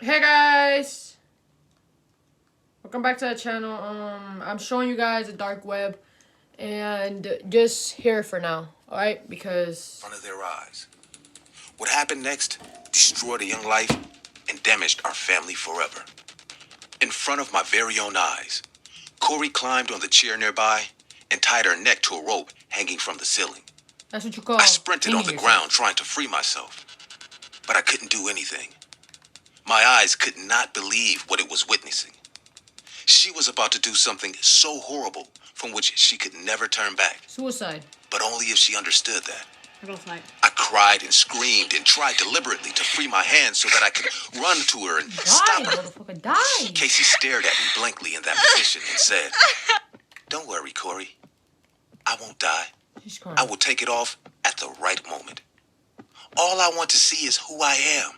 Hey guys, welcome back to the channel. I'm showing you guys the dark web, and just here for now, all right? Because In front of their eyes. What happened next destroyed a young life and damaged our family forever. In front of my very own eyes, Corey climbed on the chair nearby and tied her neck to a rope hanging from the ceiling. that's what you call. I sprinted on the hanging ground trying to free myself, but I couldn't do anything. My eyes could not believe what it was witnessing. She was about to do something so horrible from which she could never turn back, Suicide. but only if she understood that. I'm gonna fight. I cried and screamed and tried deliberately to free my hands so that I could run to her and stop Die, her. motherfucker, die. Casey stared at me blankly in that position and said, "Don't worry, Corey. I won't die. She's crying. I will take it off at the right moment. All I want to see is who I am.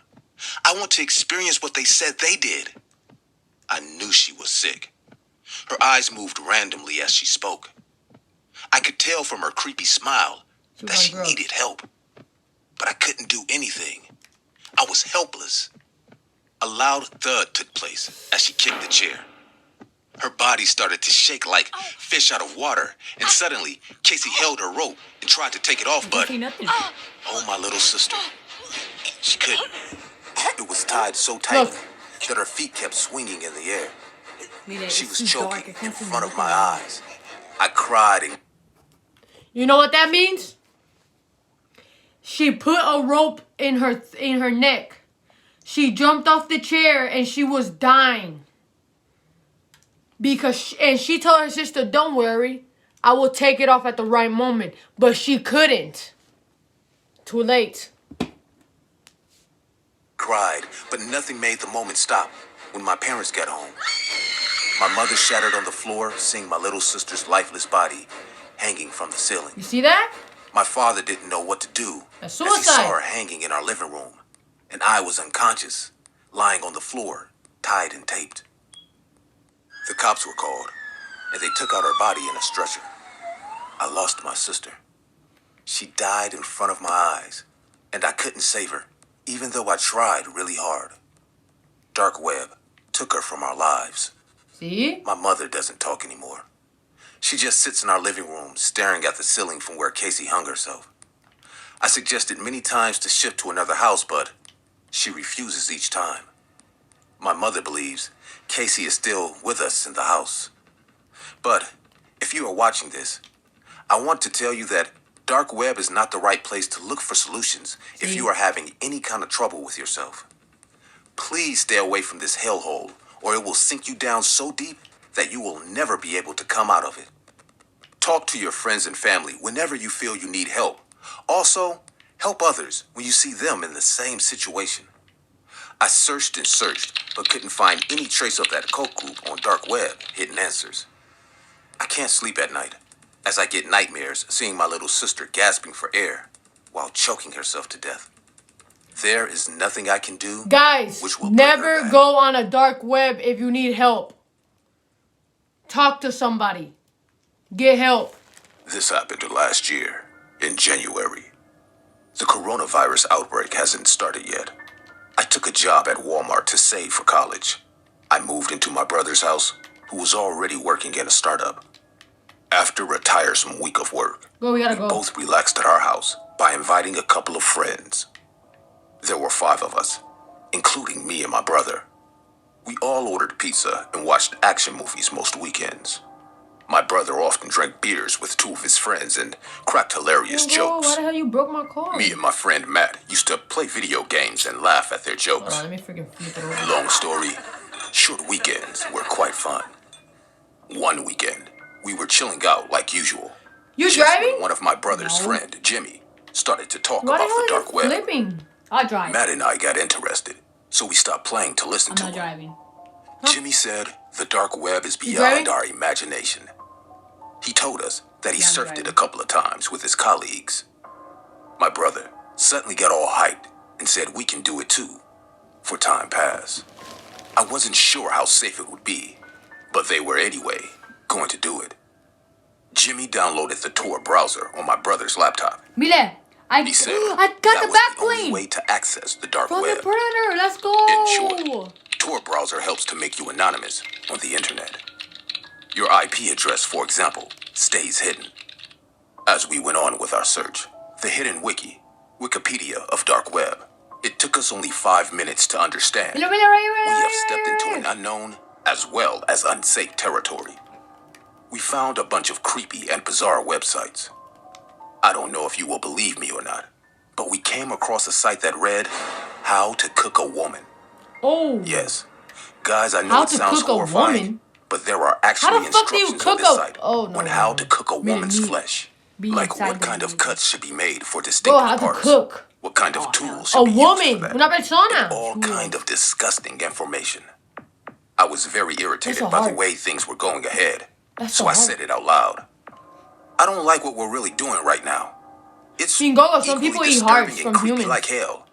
I want to experience what they said they did." I knew she was sick. Her eyes moved randomly as she spoke. I could tell from her creepy smile that she needed help, but I couldn't do anything. I was helpless. A loud thud took place as she kicked the chair. Her body started to shake like fish out of water, and suddenly Casey held her rope and tried to take it off, but oh, my little sister, she couldn't. It was tied so tightly that her feet kept swinging in the air. She was choking in front of my eyes. I cried and... You know what that means? She put a rope in her neck. She jumped off the chair and she was dying. And she told her sister, "Don't worry, I will take it off at the right moment." But she couldn't. Too late. Cried, but nothing made the moment stop when my parents got home. My mother shattered on the floor, seeing my little sister's lifeless body hanging from the ceiling. You see that? My father didn't know what to do That's as he suicide. saw her hanging in our living room, and I was unconscious, lying on the floor, tied and taped. The cops were called, and they took out her body in a stretcher. I lost my sister. She died in front of my eyes, and I couldn't save her, even though I tried really hard. Dark web took her from our lives. See? My mother doesn't talk anymore. She just sits in our living room, staring at the ceiling from where Casey hung herself. I suggested many times to shift to another house, but she refuses each time. My mother believes Casey is still with us in the house. But if you are watching this, I want to tell you that dark web is not the right place to look for solutions if you are having any kind of trouble with yourself. Please stay away from this hellhole, or it will sink you down so deep that you will never be able to come out of it. Talk to your friends and family whenever you feel you need help. Also, help others when you see them in the same situation. I searched and searched, but couldn't find any trace of that cult group on dark web, Hidden Answers. I can't sleep at night, as I get nightmares seeing my little sister gasping for air while choking herself to death. There is nothing I can do. Guys, which will bring her never back. go on a dark web if you need help. Talk to somebody. Get help. This happened last year, in January. The coronavirus outbreak hasn't started yet. I took a job at Walmart to save for college. I moved into my brother's house, who was already working in a startup. After a tiresome week of work, Go, we gotta we go. both relaxed at our house by inviting a couple of friends. There were 5 of us, including me and my brother. We all ordered pizza and watched action movies most weekends. My brother often drank beers with 2 of his friends and cracked hilarious Bro, jokes. why the hell you broke my car? Me and my friend Matt used to play video games and laugh at their Hold jokes. on, let me freaking flip it over. Long story, short weekends were quite fun. One weekend, we were chilling out like usual. You Just driving? when one of my brother's No. friend, Jimmy, started to talk Why the about hell the are you dark web. flipping? I'll drive. Matt and I got interested, so we stopped playing to listen I'm to not him. driving. Jimmy said the dark web is You beyond driving? our imagination. He told us that he Yeah, I'm surfed it driving. a couple of times with his colleagues. My brother suddenly got all hyped and said we can do it too. For time passed. I wasn't sure how safe it would be, but they were anyway going to do it. Jimmy downloaded the Tor browser on my brother's laptop. Mile, He said I got that the was back the only plane. way to access access the dark From web. the Predator. Let's go. In short, Tor browser helps to make you anonymous on the internet. Your IP address, for example, stays hidden. As we went on with our search, the hidden Wikipedia of dark web, it took us only 5 minutes to understand. We have stepped into an unknown as well as unsafe territory. We found a bunch of creepy and bizarre websites. I don't know if you will believe me or not, but we came across a site that read, How to Cook a Woman. Oh. Yes. Guys, I know How it to sounds cook a horrifying, woman? but there are actually the fuck do you instructions cook on this a- site Oh, no, on no, how no. to cook a Meat, woman's meat. flesh. Be Like inside what the kind of meat. cuts should be made for Bro, distinctive how to parts. cook. What kind of tools should A be used for woman. that. Una persona. All kind of disgusting information. I was very irritated That's so by the hard. way things were going ahead, That's so so I hard. said it out loud. I don't like what we're really doing right now. It's Chingogo, some equally people eat disturbing hearts and from creepy humans. like hell.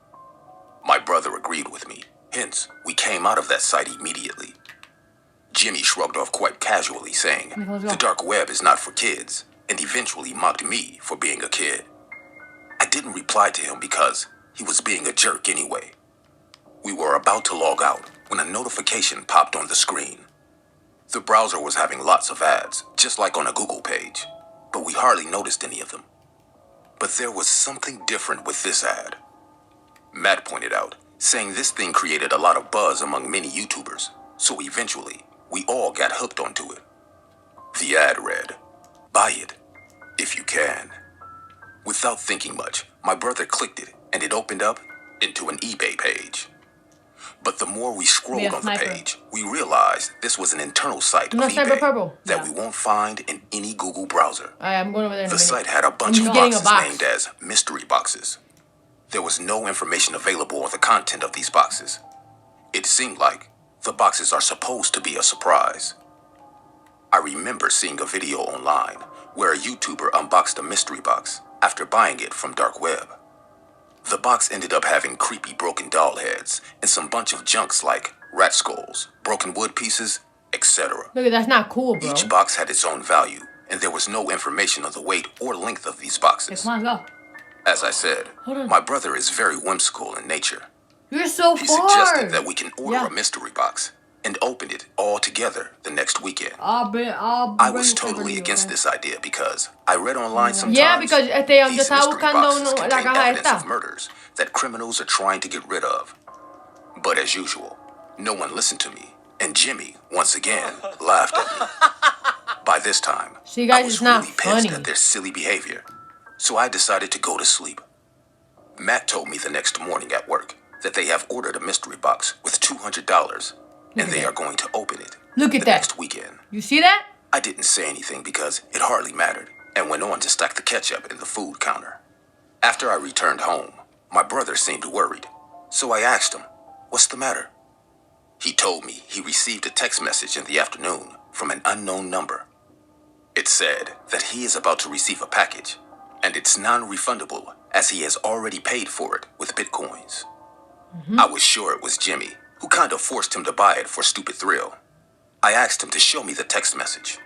My brother agreed with me. Hence, we came out of that site immediately. Jimmy shrugged off quite casually, saying, Let's go. the dark web is not for kids, and eventually mocked me for being a kid. I didn't reply to him because he was being a jerk anyway. We were about to log out when a notification popped on the screen. The browser was having lots of ads, just like on a Google page, but we hardly noticed any of them. But there was something different with this ad. Matt pointed out, saying this thing created a lot of buzz among many YouTubers, so eventually, we all got hooked onto it. The ad read, "Buy it, if you can." Without thinking much, my brother clicked it, and it opened up into an eBay page. But the more we scrolled Yeah, on the sniper. page, we realized this was an internal site No, of sniper eBay purple. that Yeah. we won't find in any Google browser. I'm going over there in a The minute. site had a bunch he's of getting a boxes box. named as mystery boxes. There was no information available on the content of these boxes. It seemed like the boxes are supposed to be a surprise. I remember seeing a video online where a YouTuber unboxed a mystery box after buying it from dark web. The box ended up having creepy broken doll heads and some bunch of junks like rat skulls, broken wood pieces, etc. Look, that's not cool, bro. Each box had its own value, and there was no information on the weight or length of these boxes. Come on, go. As I said, Hold on. my brother is very whimsical in nature. You're so He far. suggested that we can order Yeah. a mystery box and open it all together the next weekend. I'll I bring was it over totally to you, against okay? this idea because I read online sometimes Yeah, because yo these estaba mystery buscando boxes la contain caja evidence esta. of murders that criminals are trying to get rid of. But as usual, no one listened to me, and Jimmy, once again, laughed at me. By this time, See, guys, I was it's not really pissed funny. at their silly behavior, so I decided to go to sleep. Matt told me the next morning at work that they have ordered a mystery box with $200, and at they that. are going to open it Look at the that. next weekend. You see that? I didn't say anything because it hardly mattered, and went on to stack the ketchup in the food counter. After I returned home, my brother seemed worried, so I asked him, "What's the matter?" He told me he received a text message in the afternoon from an unknown number. It said that he is about to receive a package, and it's non-refundable as he has already paid for it with Bitcoins. I was sure it was Jimmy, who kind of forced him to buy it for stupid thrill. I asked him to show me the text message.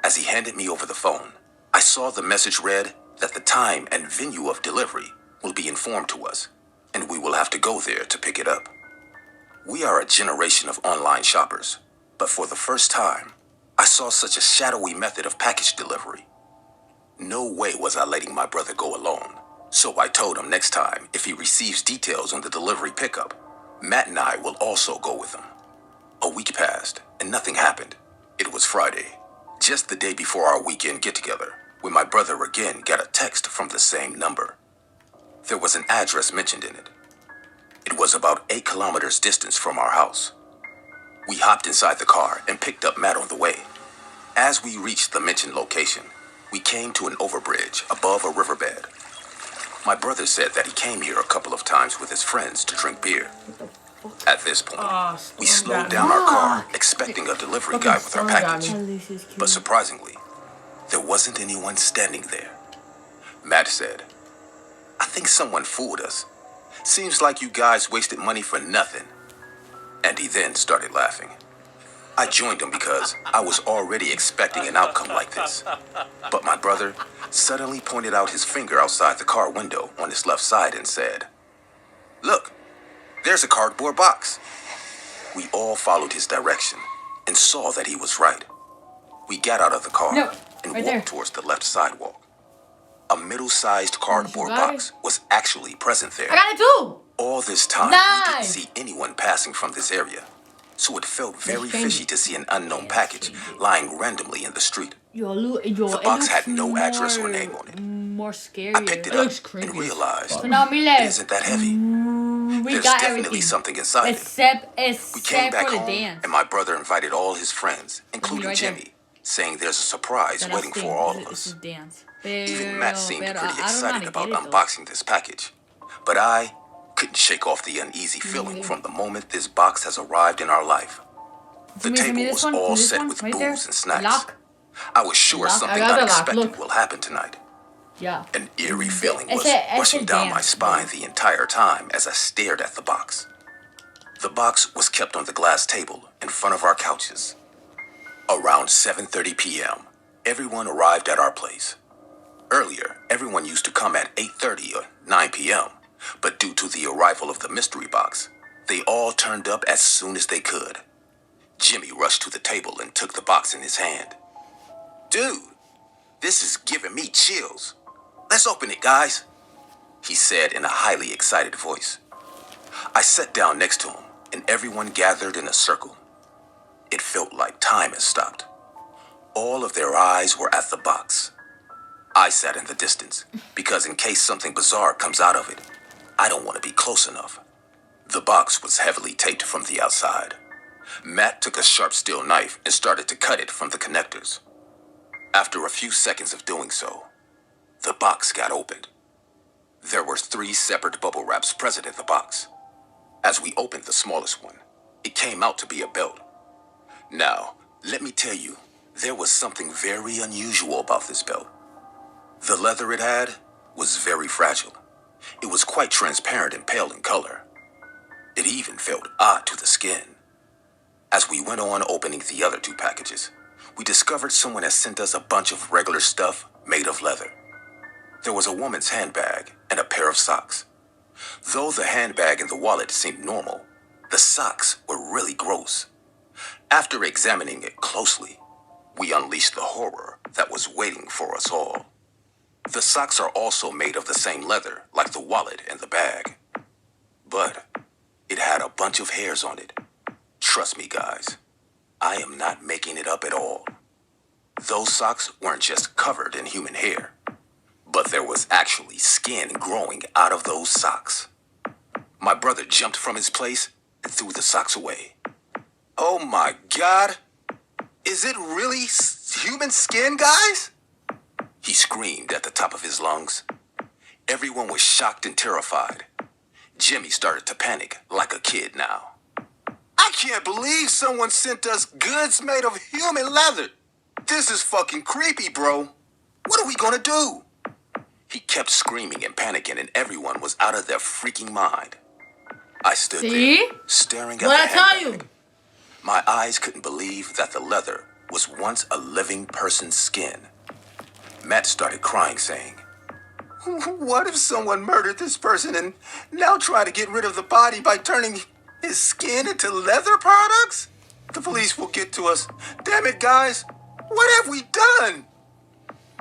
As he handed me over the phone, I saw the message read that the time and venue of delivery will be informed to us, and we will have to go there to pick it up. We are a generation of online shoppers, but for the first time, I saw such a shadowy method of package delivery. No way was I letting my brother go alone, so I told him next time if he receives details on the delivery pickup, Matt and I will also go with him. A week passed, and nothing happened. It was Friday, just the day before our weekend get-together, when my brother again got a text from the same number. There was an address mentioned in it. It was about 8 kilometers distance from our house. We hopped inside the car and picked up Matt on the way. As we reached the mentioned location, we came to an overbridge above a riverbed. My brother said that he came here a couple of times with his friends to drink beer. At this point, we slowed down our car, expecting a delivery guy with our package. But surprisingly, there wasn't anyone standing there. Matt said, "I think someone fooled us. Seems like you guys wasted money for nothing." And he then started laughing. I joined him because I was already expecting an outcome like this. But my brother suddenly pointed out his finger outside the car window on his left side and said, Look, there's a cardboard box. We all followed his direction and saw that he was right. We got out of the car No, and right walked there. towards the left sidewalk. A middle-sized cardboard got it? box was actually present there. I got it too. All this time, we didn't Nice. see anyone passing from this area, so it felt very change fishy it. to see an unknown Let's package change it. lying randomly in the street. The box had no address or name on it. More scary. I picked it up looks and creepy. realized So now, it Mile, isn't that heavy. we There's got definitely everything something inside it. except We came back for the home, dance. and my brother invited all his friends, including right there. Jimmy, saying there's a surprise The waiting last for thing, all of this is us. dance. Even Matt seemed pretty I don't know how excited to about get it, though. unboxing this package, but I couldn't shake off the uneasy feeling from the moment this box has arrived in our life. The Give me table this was one, all this set one, with right booze there. and snacks. Lock. I was sure Lock. I something got the lock, unexpected look. will happen tonight. Yeah. An eerie feeling was It's a rushing down my dance, spine the entire time as I stared at the box. The box was kept on the glass table in front of our couches. Around 7:30 p.m., everyone arrived at our place. Earlier, everyone used to come at 8:30 or 9 p.m., but due to the arrival of the mystery box, they all turned up as soon as they could. Jimmy rushed to the table and took the box in his hand. Dude, this is giving me chills. Let's open it, guys, he said in a highly excited voice. I sat down next to him, and everyone gathered in a circle. It felt like time had stopped. All of their eyes were at the box. I sat in the distance, because in case something bizarre comes out of it, I don't want to be close enough. The box was heavily taped from the outside. Matt took a sharp steel knife and started to cut it from the connectors. After a few seconds of doing so, the box got opened. There were 3 separate bubble wraps present in the box. As we opened the smallest one, it came out to be a belt. Now, let me tell you, there was something very unusual about this belt. The leather it had was very fragile. It was quite transparent and pale in color. It even felt odd to the skin. As we went on opening the other 2 packages, we discovered someone had sent us a bunch of regular stuff made of leather. There was a woman's handbag and a pair of socks. Though the handbag and the wallet seemed normal, the socks were really gross. After examining it closely, we unleashed the horror that was waiting for us all. The socks are also made of the same leather like the wallet and the bag. But it had a bunch of hairs on it. Trust me, guys, I am not making it up at all. Those socks weren't just covered in human hair, but there was actually skin growing out of those socks. My brother jumped from his place and threw the socks away. Oh my God! Is it really human skin, guys? He screamed at the top of his lungs. Everyone was shocked and terrified. Jimmy started to panic like a kid now. I can't believe someone sent us goods made of human leather. This is fucking creepy, bro. What are we gonna do? He kept screaming and panicking, and everyone was out of their freaking mind. I stood there, staring at What the I tell handbag. you? My eyes couldn't believe that the leather was once a living person's skin. Matt started crying, saying, "What if someone murdered this person and now try to get rid of the body by turning his skin into leather products? The police will get to us. Damn it, guys. What have we done?"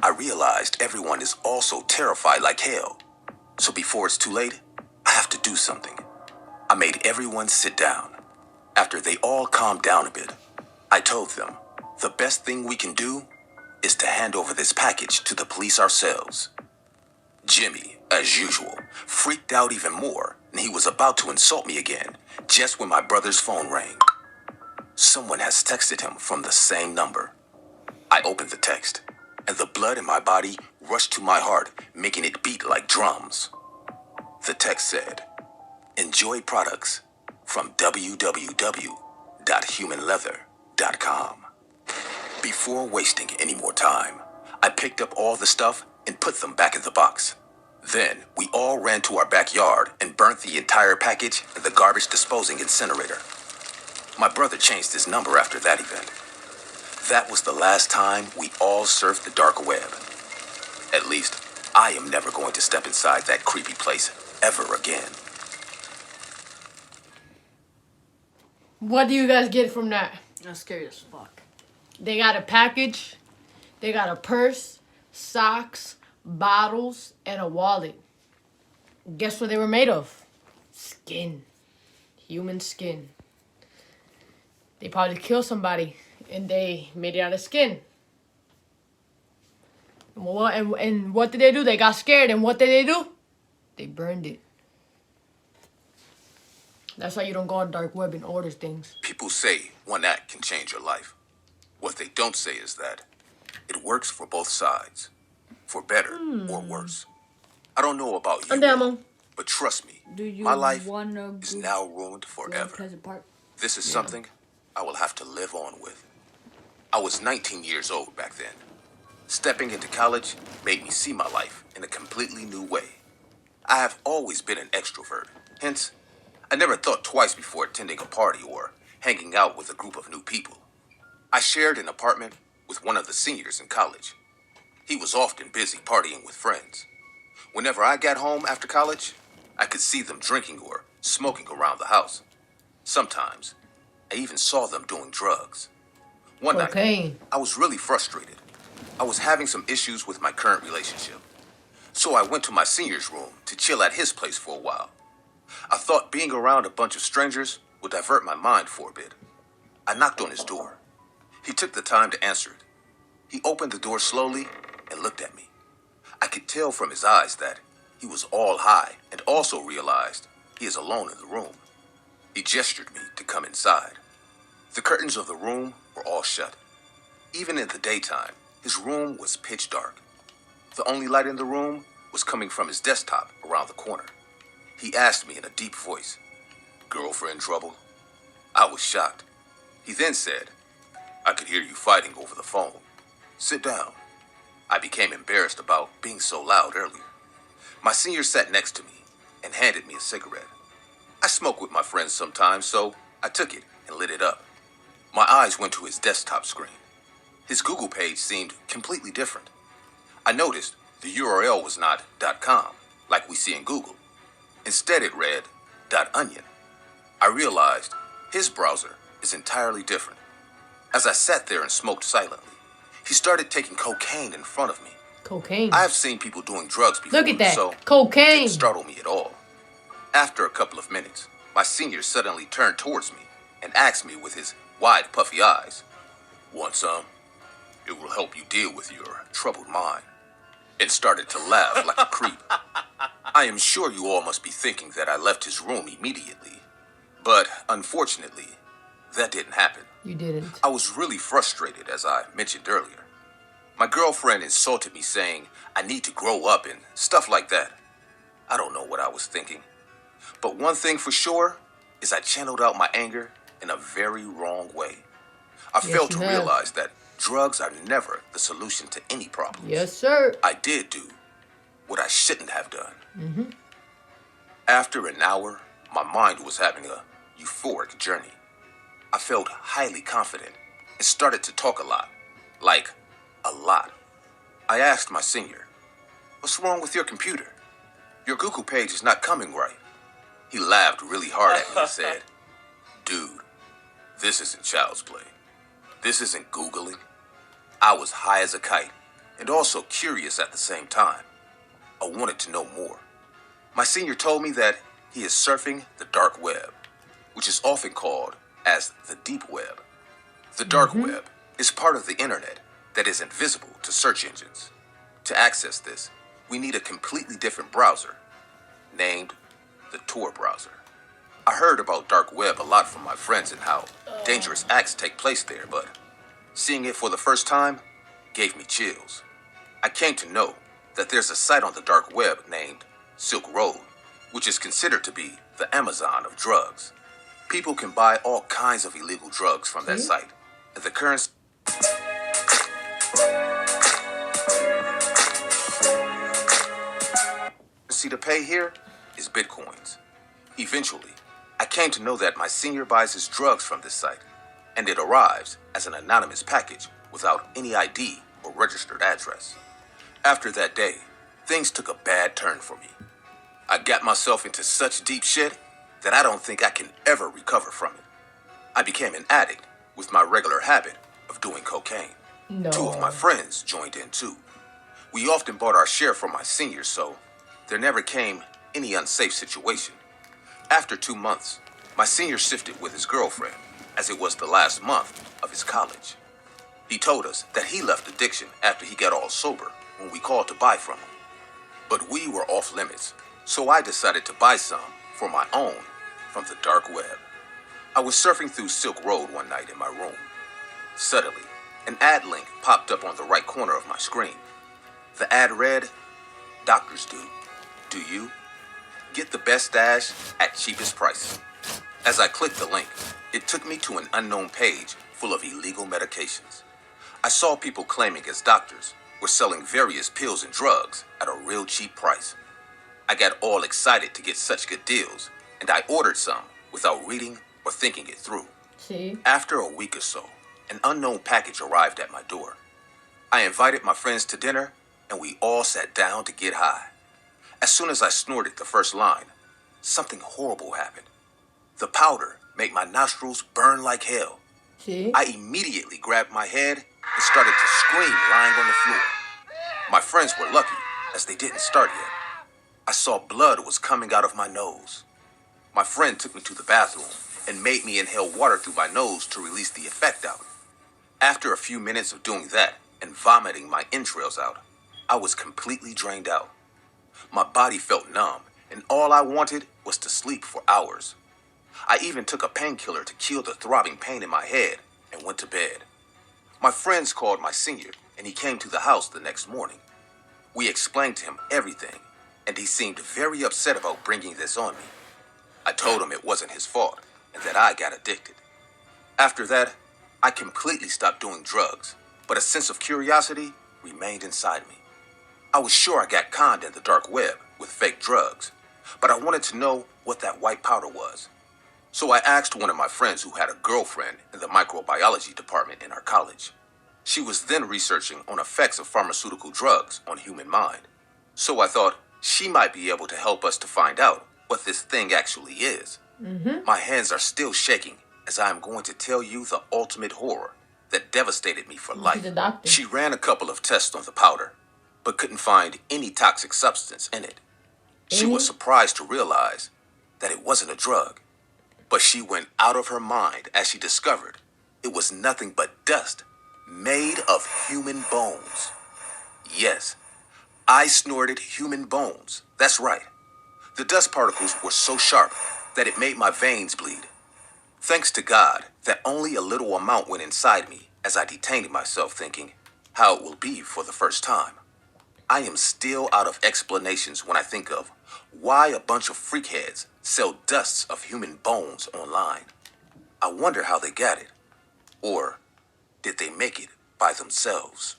I realized everyone is also terrified like hell. So before it's too late, I have to do something. I made everyone sit down. After they all calmed down a bit, I told them the best thing we can do is to hand over this package to the police ourselves. Jimmy, as usual, freaked out even more, and he was about to insult me again, just when my brother's phone rang. Someone has texted him from the same number. I opened the text, and the blood in my body rushed to my heart, making it beat like drums. The text said, "Enjoy products from www.humanleather.com." Before wasting any more time, I picked up all the stuff and put them back in the box. Then we all ran to our backyard and burnt the entire package in the garbage disposing incinerator. My brother changed his number after that event. That was the last time we all surfed the dark web. At least, I am never going to step inside that creepy place ever again. What do you guys get from that? That's scary as fuck. They got a package. They got a purse, socks, bottles, and a wallet. Guess what they were made of? Skin. Human skin. They probably killed somebody and they made it out of skin. And what did they do? They got scared, and what did they do? They burned it. That's why you don't go on dark web and order things. People say one act can change your life. What they don't say is that it works for both sides, for better or worse. I don't know about you, Andiamo. but trust me, Do you my life wanna is go now ruined to forever. Pleasant Park? This is something I will have to live on with. I was 19 years old back then. Stepping into college made me see my life in a completely new way. I have always been an extrovert. Hence, I never thought twice before attending a party or hanging out with a group of new people. I shared an apartment with one of the seniors in college. He was often busy partying with friends. Whenever I got home after college, I could see them drinking or smoking around the house. Sometimes, I even saw them doing drugs. One night, Cocaine. I was really frustrated. I was having some issues with my current relationship. So I went to my senior's room to chill at his place for a while. I thought being around a bunch of strangers would divert my mind for a bit. I knocked on his door. He took the time to answer it. He opened the door slowly and looked at me. I could tell from his eyes that he was all high and also realized he is alone in the room. He gestured me to come inside. The curtains of the room were all shut. Even in the daytime, his room was pitch dark. The only light in the room was coming from his desktop around the corner. He asked me in a deep voice, "Girlfriend trouble?" I was shocked. He then said, "I could hear you fighting over the phone. Sit down." I became embarrassed about being so loud earlier. My senior sat next to me and handed me a cigarette. I smoke with my friends sometimes, so I took it and lit it up. My eyes went to his desktop screen. His Google page seemed completely different. I noticed the URL was not .com, like we see in Google. Instead, it read .onion. I realized his browser is entirely different. As I sat there and smoked silently, he started taking cocaine in front of me. Cocaine. I have seen people doing drugs before, Look at that. so it Cocaine. didn't startle me at all. After a couple of minutes, my senior suddenly turned towards me and asked me with his wide, puffy eyes, "Want some? It will help you deal with your troubled mind," and started to laugh like a creep. I am sure you all must be thinking that I left his room immediately, but unfortunately, that didn't happen. You didn't. I was really frustrated, as I mentioned earlier. My girlfriend insulted me, saying I need to grow up and stuff like that. I don't know what I was thinking. But one thing for sure is I channeled out my anger in a very wrong way. I Yes, failed you to have. realize that drugs are never the solution to any problems. Yes, sir. I did do what I shouldn't have done. After an hour, my mind was having a euphoric journey. I felt highly confident and started to talk a lot. Like, a lot. I asked my senior, "What's wrong with your computer? Your Google page is not coming right." He laughed really hard at me and said, "Dude, this isn't child's play. This isn't Googling." I was high as a kite and also curious at the same time. I wanted to know more. My senior told me that he is surfing the dark web, which is often called as the deep web. The dark web is part of the internet that is invisible to search engines. To access this, we need a completely different browser named the Tor browser. I heard about dark web a lot from my friends and how dangerous acts take place there, but seeing it for the first time gave me chills. I came to know that there's a site on the dark web named Silk Road, which is considered to be the Amazon of drugs. People can buy all kinds of illegal drugs from that site, and the currency to pay here is Bitcoins. Eventually, I came to know that my senior buys his drugs from this site, and it arrives as an anonymous package without any ID or registered address. After that day, things took a bad turn for me. I got myself into such deep shit that I don't think I can ever recover from it. I became an addict with my regular habit of doing cocaine. No. 2 of my friends joined in too. We often bought our share from my seniors, so there never came any unsafe situation. After 2 months, my senior sifted with his girlfriend, as it was the last month of his college. He told us that he left addiction after he got all sober when we called to buy from him. But we were off limits, so I decided to buy some for my own from the dark web. I was surfing through Silk Road one night in my room. Suddenly, an ad link popped up on the right corner of my screen. The ad read, "Doctors do. Do you? Get the best stash at cheapest price." As I clicked the link, it took me to an unknown page full of illegal medications. I saw people claiming as doctors were selling various pills and drugs at a real cheap price. I got all excited to get such good deals, and I ordered some without reading or thinking it through. See? After a week or so, an unknown package arrived at my door. I invited my friends to dinner, and we all sat down to get high. As soon as I snorted the first line, something horrible happened. The powder made my nostrils burn like hell. See? I immediately grabbed my head and started to scream lying on the floor. My friends were lucky, as they didn't start yet. I saw blood was coming out of my nose. My friend took me to the bathroom and made me inhale water through my nose to release the effect out. After a few minutes of doing that and vomiting my entrails out, I was completely drained out. My body felt numb, and all I wanted was to sleep for hours. I even took a painkiller to kill the throbbing pain in my head and went to bed. My friends called my senior, and he came to the house the next morning. We explained to him everything, and he seemed very upset about bringing this on me. I told him it wasn't his fault, and that I got addicted. After that, I completely stopped doing drugs, but a sense of curiosity remained inside me. I was sure I got conned in the dark web with fake drugs, but I wanted to know what that white powder was. So I asked one of my friends who had a girlfriend in the microbiology department in our college. She was then researching on effects of pharmaceutical drugs on human mind. So I thought she might be able to help us to find out what this thing actually is. My hands are still shaking as I am going to tell you the ultimate horror that devastated me for life. the doctor. She ran a couple of tests on the powder, but couldn't find any toxic substance in it. She was surprised to realize that it wasn't a drug, but she went out of her mind as she discovered it was nothing but dust made of human bones. Yes, I snorted human bones. That's right. The dust particles were so sharp that it made my veins bleed. Thanks to God that only a little amount went inside me as I detained myself thinking how it will be for the first time. I am still out of explanations when I think of why a bunch of freakheads sell dusts of human bones online. I wonder how they got it. Or did they make it by themselves?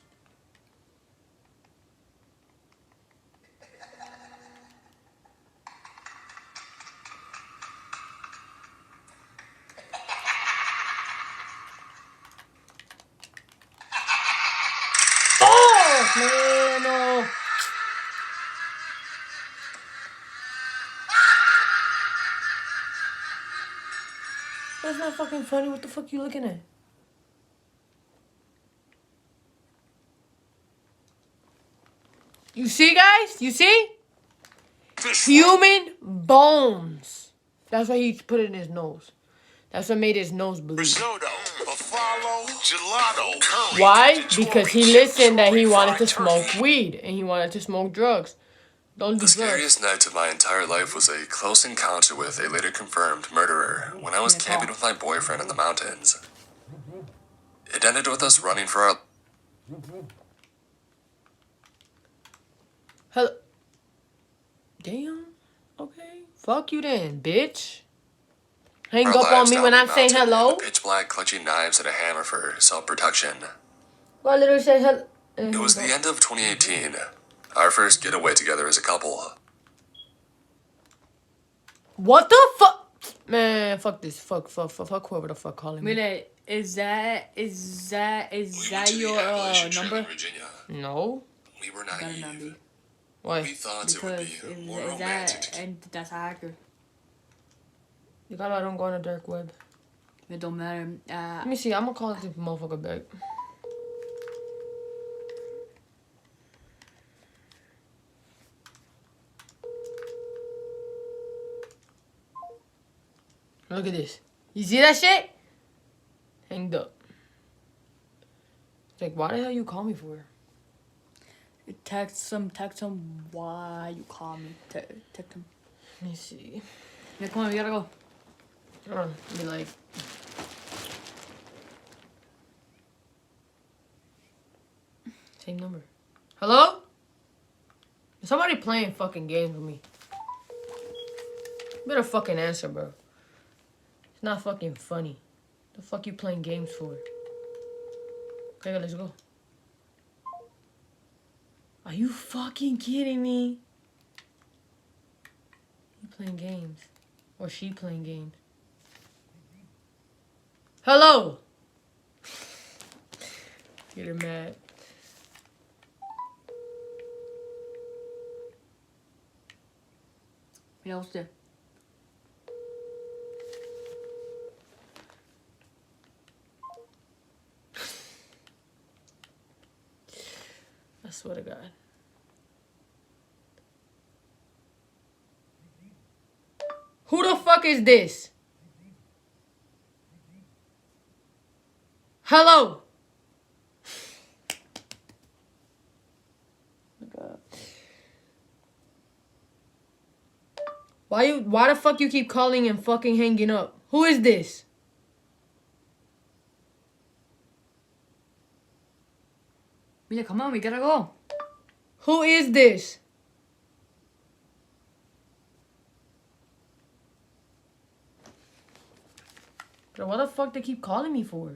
Oh, man, no. That's not fucking funny. What the fuck you looking at? You see, guys? You see? Human bones. That's why he put it in his nose. That's what made his nose bleed. Risotto, buffalo, gelato, curry. Why? Because he listened that he wanted to smoke weed and he wanted to smoke drugs. Don't do The drugs. scariest night of my entire life was a close encounter with a later confirmed murderer when I was camping with my boyfriend in the mountains. It ended with us running for our... Hello. Damn. Okay. Fuck you then, bitch. Hang our up on lives me down when the I'm saying mountain in hello. the pitch black, clutching knives and a hammer for self-protection. Well, I literally said hello. It was the end of 2018. Our first getaway together as a couple. What the fuck? Man, fuck this. Fuck whoever the fuck calling me. Mire, is that We went to the your Appalachian trip number? in Virginia. No. We were Better not naive. be. Why? We thought it would Because be more is romantic. that and that's a hacker. You got I don't go on a dark web. It don't matter. Let me see. I'm gonna call this motherfucker back. Look at this. You see that shit? Hanged up. It's like, why the hell you call me for? Text him why you call me. Text him. Let me see. Yeah, come on, we gotta go. Hold on. Be like. Same number. Hello? Is somebody playing fucking games with me? You better fucking answer, bro. It's not fucking funny. The fuck you playing games for? Okay, let's go. Are you fucking kidding me? You playing games. Or she playing games. Hello! Get her mad. Mira usted. I swear to God. Who the fuck is this? Hello? Why the fuck you keep calling and fucking hanging up? Who is this? Mira, come on, we gotta go. Who is this? Bro, what the fuck they keep calling me for?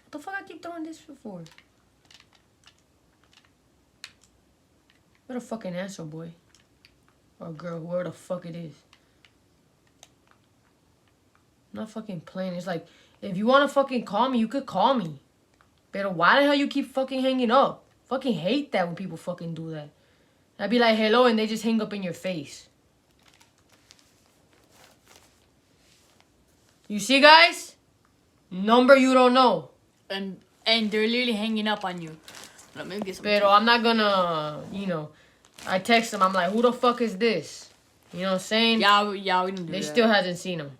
What the fuck I keep throwing this for? Better fucking answer, boy. Or girl, whoever the fuck it is. I'm not fucking playing. It's like, if you want to fucking call me, you could call me. But why the hell you keep fucking hanging up? Fucking hate that when people fucking do that. I'd be like, hello, and they just hang up in your face. You see, guys? Number you don't know. And they're literally hanging up on you. Let me get some. Pero I'm not gonna, you know, I text them. I'm like, who the fuck is this? You know what I'm saying? Yeah, we don't do They that. still hasn't seen him.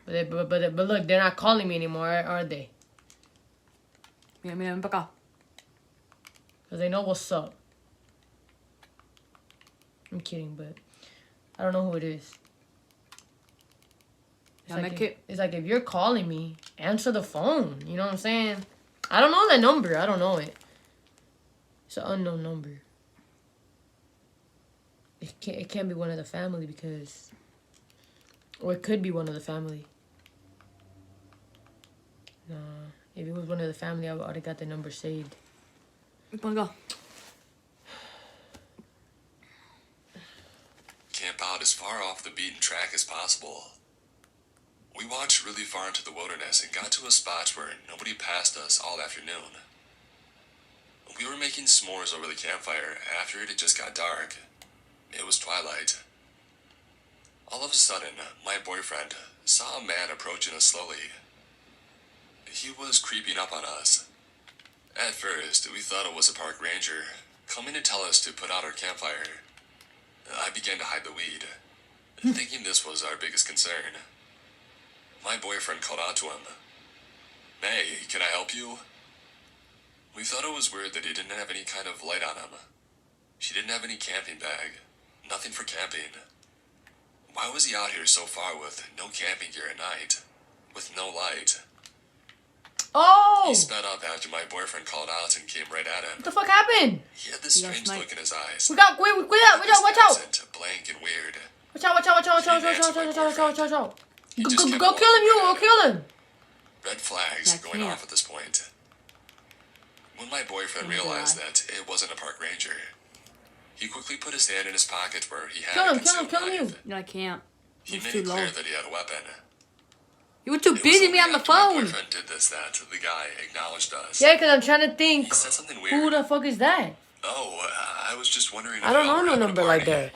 But look, they're not calling me anymore, are they? Mira, ven para acá. Because they know what's up. I'm kidding, but I don't know who it is. It's like if you're calling me, answer the phone. You know what I'm saying? I don't know that number. I don't know it. It's an unknown number. It can't be one of the family because... Or it could be one of the family. Nah. If it was one of the family, I would have got the number saved. Come on, go. Camp out as far off the beaten track as possible. We walked really far into the wilderness and got to a spot where nobody passed us all afternoon. We were making s'mores over the campfire after it had just got dark. It was twilight. All of a sudden, my boyfriend saw a man approaching us slowly. He was creeping up on us. At first, we thought it was a park ranger coming to tell us to put out our campfire. I began to hide the weed, thinking this was our biggest concern. My boyfriend called out to him. "Hey, can I help you?" We thought it was weird that he didn't have any kind of light on him. She didn't have any camping bag. Nothing for camping. Why was he out here so far with no camping gear at night? With no light? Oh! He sped up after my boyfriend called out and came right at him. What the fuck happened? He had this Yes, strange Mike. look in his eyes. Watch out! Watch out! Blank and weird. Watch out! He just kept Go kill him, you! Go walking kill him! Red flags Yeah, going yeah. off at this point. When my boyfriend Oh, realized God. that it wasn't a park ranger, he quickly put his hand in his pocket where he had Kill a him, concealed kill him, knife. No, I can't. He It's made too it clear low. that he had a weapon. You were too It was busy only me on the after my phone. boyfriend did this that the guy acknowledged us. Yeah, because I'm trying to think. He said something Who weird. the fuck is that? Oh, I was just wondering if I don't y'all know were no having a number like party. that.